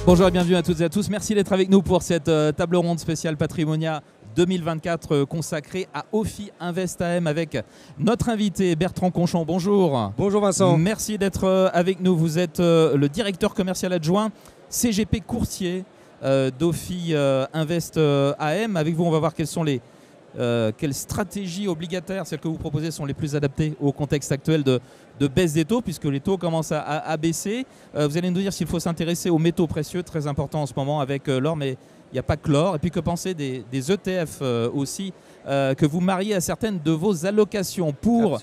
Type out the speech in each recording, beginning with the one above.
Bonjour et bienvenue à toutes et à tous. Merci d'être avec nous pour cette table ronde spéciale Patrimonia 2024 consacrée à Ophi Invest AM avec notre invité Bertrand Conchon. Bonjour. Bonjour Vincent. Merci d'être avec nous. Vous êtes le directeur commercial adjoint CGP courtier d'Ophi Invest AM. Avec vous, on va voir quelles stratégies obligataires, celles que vous proposez, sont les plus adaptées au contexte actuel de baisse des taux, puisque les taux commencent à baisser. Vous allez nous dire s'il faut s'intéresser aux métaux précieux, très important en ce moment avec l'or, mais il n'y a pas que l'or. Et puis que penser des ETF aussi, que vous mariez à certaines de vos allocations pour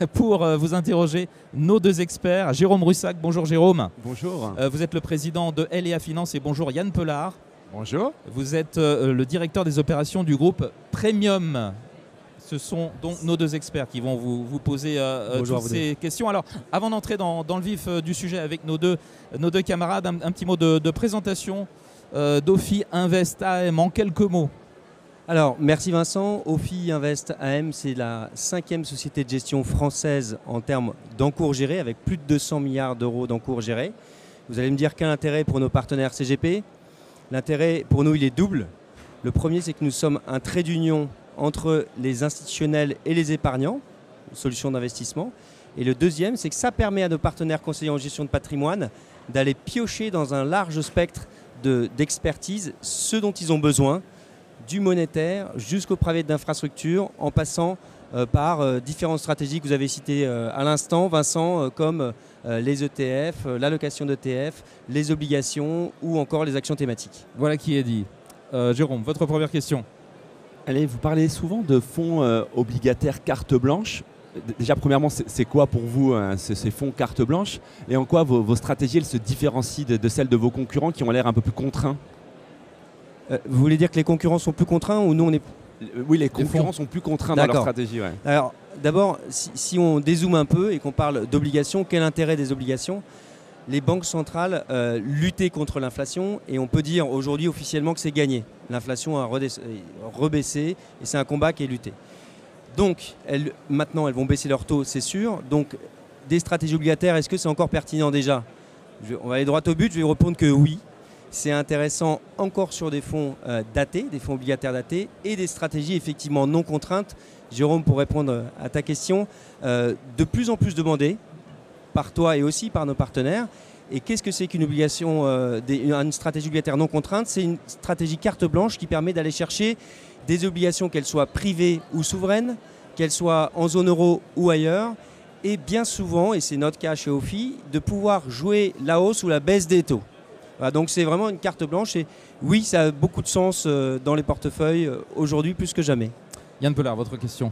vous interroger nos deux experts. Jérôme Russac, bonjour Jérôme. Bonjour. Vous êtes le président de LEA Finance et bonjour Yann Pelard. Bonjour. Vous êtes le directeur des opérations du groupe Premium. Ce sont donc nos deux experts qui vont vous poser toutes ces questions. Alors, avant d'entrer dans le vif du sujet avec nos deux camarades, un petit mot de présentation d'Ophi Invest AM en quelques mots. Alors, merci Vincent. Ophi Invest AM, c'est la 5e société de gestion française en termes d'encours gérés, avec plus de 200 milliards d'euros d'encours gérés. Vous allez me dire quel intérêt pour nos partenaires CGP ? L'intérêt pour nous, il est double. Le premier, c'est que nous sommes un trait d'union entre les institutionnels et les épargnants, solution d'investissement. Et le deuxième, c'est que ça permet à nos partenaires conseillers en gestion de patrimoine d'aller piocher dans un large spectre d'expertise ce dont ils ont besoin, du monétaire jusqu'au private d'infrastructure, en passant par différentes stratégies que vous avez citées à l'instant, Vincent, comme les ETF, l'allocation d'ETF, les obligations ou encore les actions thématiques. Voilà qui est dit. Jérôme, votre première question. Allez, vous parlez souvent de fonds obligataires carte blanche. Déjà, premièrement, c'est quoi pour vous ces fonds carte blanche? Et en quoi vos stratégies elles se différencient de celles de vos concurrents qui ont l'air un peu plus contraints? Vous voulez dire que les concurrents sont plus contraints ou nous on est... Oui, les concurrents sont plus contraints dans leur stratégie. Ouais. Alors, d'abord, si on dézoome un peu et qu'on parle d'obligations, quel intérêt des obligations? Les banques centrales luttaient contre l'inflation et on peut dire aujourd'hui officiellement que c'est gagné. L'inflation a rebaissé et c'est un combat qui est lutté. Donc, maintenant, elles vont baisser leurs taux, c'est sûr. Donc, des stratégies obligataires, est-ce que c'est encore pertinent déjà? On va aller droit au but, je vais répondre que oui. C'est intéressant encore sur des fonds datés, des fonds obligataires datés et des stratégies effectivement non contraintes. Jérôme, pour répondre à ta question, de plus en plus demandées par toi et aussi par nos partenaires. Et qu'est-ce que c'est qu'une obligation, une stratégie obligataire non contrainte? C'est une stratégie carte blanche qui permet d'aller chercher des obligations, qu'elles soient privées ou souveraines, qu'elles soient en zone euro ou ailleurs, et bien souvent, et c'est notre cas chez Ophi, de pouvoir jouer la hausse ou la baisse des taux. Voilà, donc c'est vraiment une carte blanche et oui, ça a beaucoup de sens dans les portefeuilles aujourd'hui plus que jamais. Yann Pelard, votre question.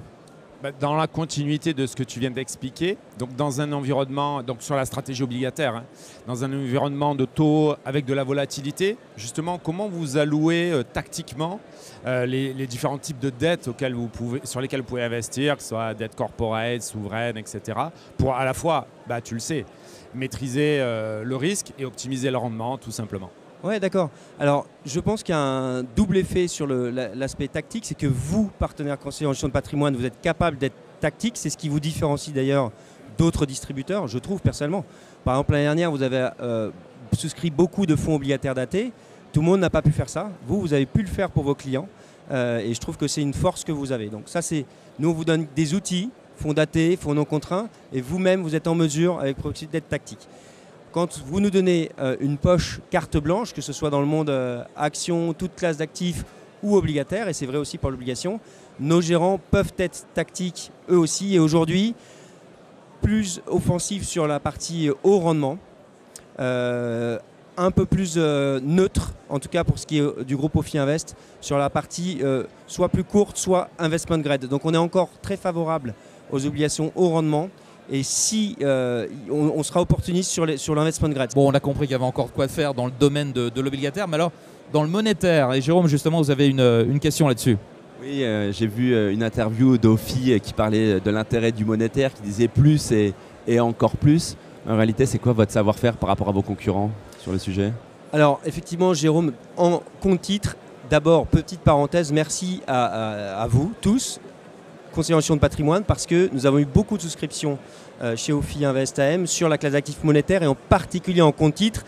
Dans la continuité de ce que tu viens d'expliquer, donc dans un environnement, donc sur la stratégie obligataire, dans un environnement de taux avec de la volatilité, justement, comment vous allouez tactiquement les différents types de dettes sur lesquelles vous pouvez investir, que ce soit dette corporate, souveraine, etc., pour à la fois, tu le sais, maîtriser le risque et optimiser le rendement, tout simplement. Oui, d'accord. Alors, je pense qu'il y a un double effet sur l'aspect tactique, c'est que vous, partenaires conseillers en gestion de patrimoine, vous êtes capable d'être tactique. C'est ce qui vous différencie d'ailleurs d'autres distributeurs, je trouve personnellement. Par exemple, l'année dernière, vous avez souscrit beaucoup de fonds obligataires datés. Tout le monde n'a pas pu faire ça. Vous avez pu le faire pour vos clients. Et je trouve que c'est une force que vous avez. Donc ça, nous, on vous donne des outils, fonds datés, fonds non contraints, et vous-même, vous êtes en mesure, avec Proxy, d'être tactique. Quand vous nous donnez une poche carte blanche, que ce soit dans le monde action, toute classe d'actifs ou obligataire, et c'est vrai aussi pour l'obligation, nos gérants peuvent être tactiques eux aussi, et aujourd'hui plus offensifs sur la partie haut rendement, un peu plus neutre, en tout cas pour ce qui est du groupe Ophi Invest, sur la partie soit plus courte, soit investment grade. Donc on est encore très favorable aux obligations haut rendement. Et si on sera opportuniste sur l'investment grade. Bon, on a compris qu'il y avait encore de quoi faire dans le domaine de l'obligataire, mais alors dans le monétaire, et Jérôme, justement, vous avez une question là-dessus. Oui, j'ai vu une interview d'Ophi qui parlait de l'intérêt du monétaire, qui disait plus et encore plus. En réalité, c'est quoi votre savoir-faire par rapport à vos concurrents sur le sujet? Alors, effectivement, Jérôme, en compte titre, d'abord, petite parenthèse, merci à vous tous, conseiller en gestion de patrimoine, parce que nous avons eu beaucoup de souscriptions chez Ophi Invest AM sur la classe d'actifs monétaires et en particulier en compte titre.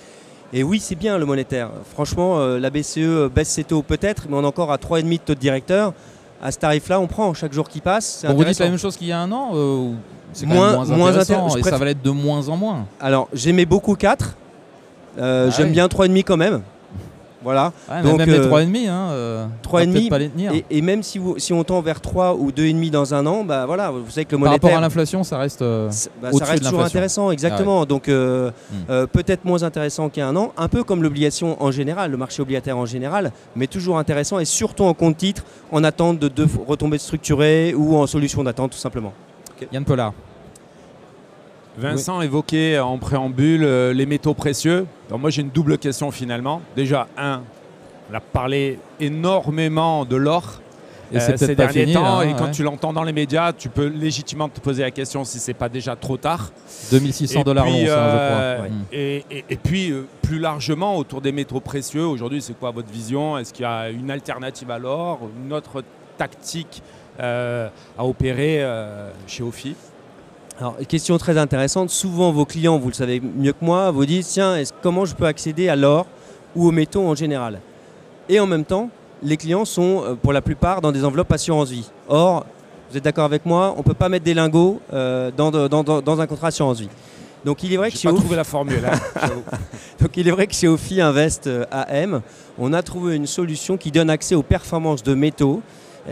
Et oui, c'est bien le monétaire. Franchement, la BCE baisse ses taux peut-être, mais on est encore à 3,5 de taux de directeur. À ce tarif-là, on prend chaque jour qui passe. C'est Vous dites intéressant. la même chose qu'il y a un an ou c'est quand Moins- même moins intéressant intér- je et ça préfère- va l'être de moins en moins. Alors, j'aimais beaucoup 4. J'aime oui. bien 3,5 quand même. Voilà. Ouais, mais Donc, même les 3,5, hein, 3,5, peut-être pas les tenir. Et même si on tend vers 3 ou 2,5 dans un an, bah voilà, vous savez que le Par rapport monétaire, à l'inflation, ça reste. ça au-dessus reste de toujours l'inflation. intéressant, exactement. Donc peut-être moins intéressant qu'il y a un an, un peu comme l'obligation en général, le marché obligataire en général, mais toujours intéressant et surtout en compte titre, en attente de retombées structurées ou en solution d'attente tout simplement. Yann Pollard. Vincent évoquait en préambule les métaux précieux. Alors moi j'ai une double question finalement. Déjà, on a parlé énormément de l'or Et c'est ces peut-être pas derniers fini. temps. là, Et hein, quand ouais. tu l'entends dans les médias, tu peux légitimement te poser la question si c'est pas déjà trop tard. 2600 $, puis, l'once, hein, je euh, crois. Et puis, plus largement, autour des métaux précieux, aujourd'hui, c'est quoi votre vision? Est-ce qu'il y a une alternative à l'or, une autre tactique à opérer chez OFI? Alors, question très intéressante. Souvent, vos clients, vous le savez mieux que moi, vous disent tiens, comment je peux accéder à l'or ou aux métaux en général? Et en même temps, les clients sont pour la plupart dans des enveloppes assurance vie. Or, vous êtes d'accord avec moi, on ne peut pas mettre des lingots dans un contrat assurance vie. Donc il est vrai que J'ai chez pas OFI, trouvé la formule. Hein, j'avoue. donc il est vrai que chez OFI Invest AM, on a trouvé une solution qui donne accès aux performances de métaux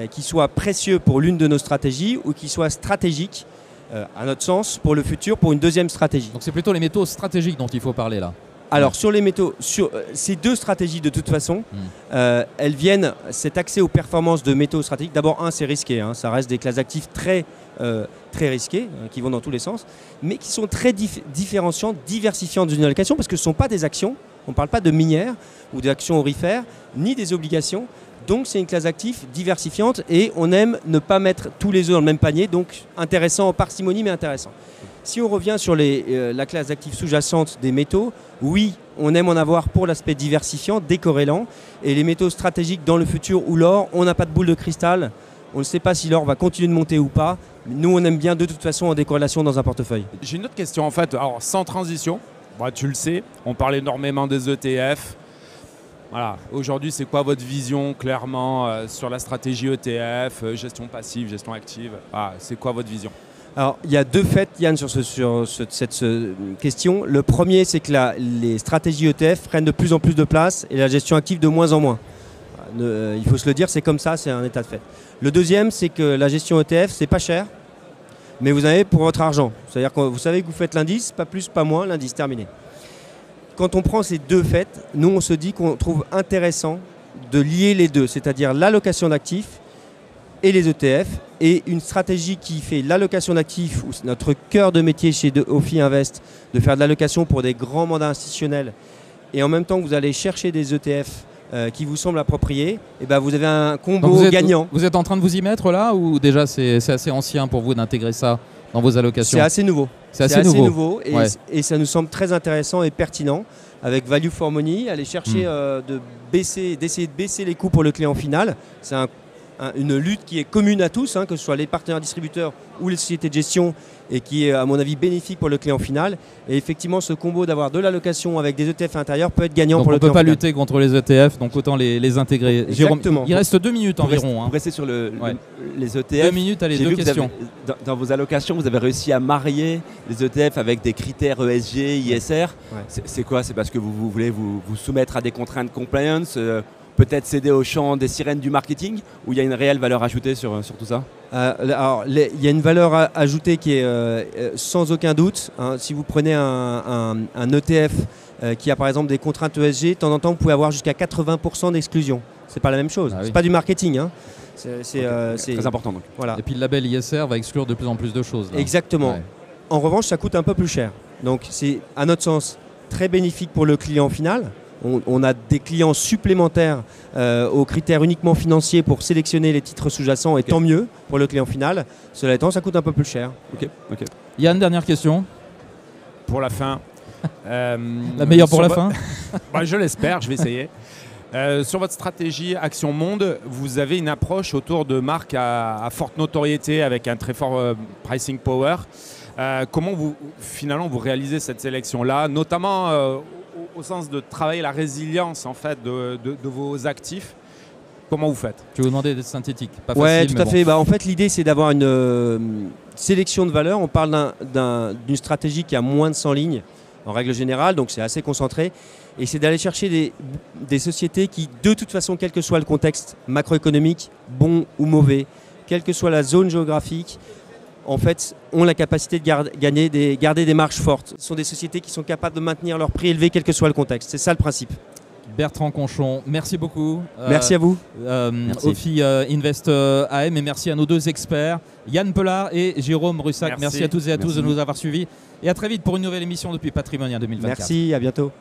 qui soient précieux pour l'une de nos stratégies ou qui soient stratégiques, à notre sens, pour le futur, pour une deuxième stratégie. Donc c'est plutôt les métaux stratégiques dont il faut parler là. Alors sur les métaux, sur ces deux stratégies de toute façon, elles viennent, cet accès aux performances de métaux stratégiques. D'abord, c'est risqué, hein, ça reste des classes d'actifs très risquées, qui vont dans tous les sens, mais qui sont très différenciantes, diversifiantes d'une allocation, parce que ce ne sont pas des actions, on ne parle pas de minières ou d'actions aurifères, ni des obligations. Donc c'est une classe d'actifs diversifiante et on aime ne pas mettre tous les œufs dans le même panier, donc intéressant en parcimonie mais intéressant. Si on revient sur la classe d'actifs sous-jacente des métaux, oui, on aime en avoir pour l'aspect diversifiant, décorrélant, et les métaux stratégiques dans le futur ou l'or, on n'a pas de boule de cristal, on ne sait pas si l'or va continuer de monter ou pas, mais nous on aime bien de toute façon en décorrélation dans un portefeuille. J'ai une autre question en fait, alors sans transition, tu le sais, on parle énormément des ETF. Voilà. Aujourd'hui, c'est quoi votre vision clairement sur la stratégie ETF, gestion passive, gestion active? C'est quoi votre vision? Alors, il y a deux faits, Yann, sur cette question. Le premier, c'est que les stratégies ETF prennent de plus en plus de place et la gestion active de moins en moins. Il faut se le dire, c'est comme ça, c'est un état de fait. Le deuxième, c'est que la gestion ETF, c'est pas cher, mais vous en avez pour votre argent. C'est-à-dire que vous savez que vous faites l'indice, pas plus, pas moins, l'indice terminé. Quand on prend ces deux faits, nous, on se dit qu'on trouve intéressant de lier les deux, c'est-à-dire l'allocation d'actifs et les ETF, et une stratégie qui fait l'allocation d'actifs, ou notre cœur de métier chez OFI Invest, de faire de l'allocation pour des grands mandats institutionnels, et en même temps que vous allez chercher des ETF qui vous semblent appropriés, et ben vous avez un combo gagnant. Vous êtes en train de vous y mettre là, ou déjà c'est assez ancien pour vous d'intégrer ça dans vos allocations? C'est assez nouveau. C'est assez nouveau. Et ça nous semble très intéressant et pertinent avec Value for Money, aller chercher d'essayer de baisser les coûts pour le client final. C'est une lutte qui est commune à tous, que ce soit les partenaires distributeurs ou les sociétés de gestion, et qui est à mon avis bénéfique pour le client final. Et effectivement, ce combo d'avoir de l'allocation avec des ETF à l'intérieur peut être gagnant donc pour le client final. On ne final. peut pas lutter contre les ETF, donc autant les intégrer. Jérôme, il reste 2 minutes environ. Pour rester sur les ETF, 2 minutes, allez, 2 questions. Dans vos allocations, vous avez réussi à marier les ETF avec des critères ESG, ISR. Ouais. C'est quoi? C'est parce que vous voulez vous soumettre à des contraintes compliance, peut-être céder au champ des sirènes du marketing, ou il y a une réelle valeur ajoutée sur tout ça? Alors, il y a une valeur ajoutée qui est sans aucun doute. Si vous prenez un ETF qui a par exemple des contraintes ESG, de temps en temps vous pouvez avoir jusqu'à 80% d'exclusion. C'est pas la même chose. C'est pas du marketing. C'est très important donc. Voilà. Et puis le label ISR va exclure de plus en plus de choses. Là. Exactement. Ouais. En revanche, ça coûte un peu plus cher. Donc c'est à notre sens très bénéfique pour le client final. On a des clients supplémentaires aux critères uniquement financiers pour sélectionner les titres sous-jacents, et tant mieux pour le client final. Cela étant, ça coûte un peu plus cher. Yann, dernière question. Pour la fin. La meilleure pour la fin Je l'espère, je vais essayer. Sur votre stratégie Action Monde, vous avez une approche autour de marques à forte notoriété avec un très fort pricing power. Comment finalement vous réalisez cette sélection-là, notamment au sens de travailler la résilience en fait de vos actifs. Comment vous faites? Je vais vous demander d'être synthétique. Pas Ouais, facile, tout à mais fait. En fait, l'idée, c'est d'avoir une sélection de valeurs. On parle d'une stratégie qui a moins de 100 lignes, en règle générale, donc c'est assez concentré. Et c'est d'aller chercher des sociétés qui, de toute façon, quel que soit le contexte macroéconomique, bon ou mauvais, quelle que soit la zone géographique, en fait, ont la capacité de garder des marges fortes. Ce sont des sociétés qui sont capables de maintenir leur prix élevé, quel que soit le contexte. C'est ça le principe. Bertrand Conchon, merci beaucoup. Merci à vous. Ophi Invest AM, et merci à nos deux experts, Yann Pelard et Jérôme Russac. Merci à tous et à tous de nous avoir suivis. Et à très vite pour une nouvelle émission depuis Patrimonia 2024. Merci, à bientôt.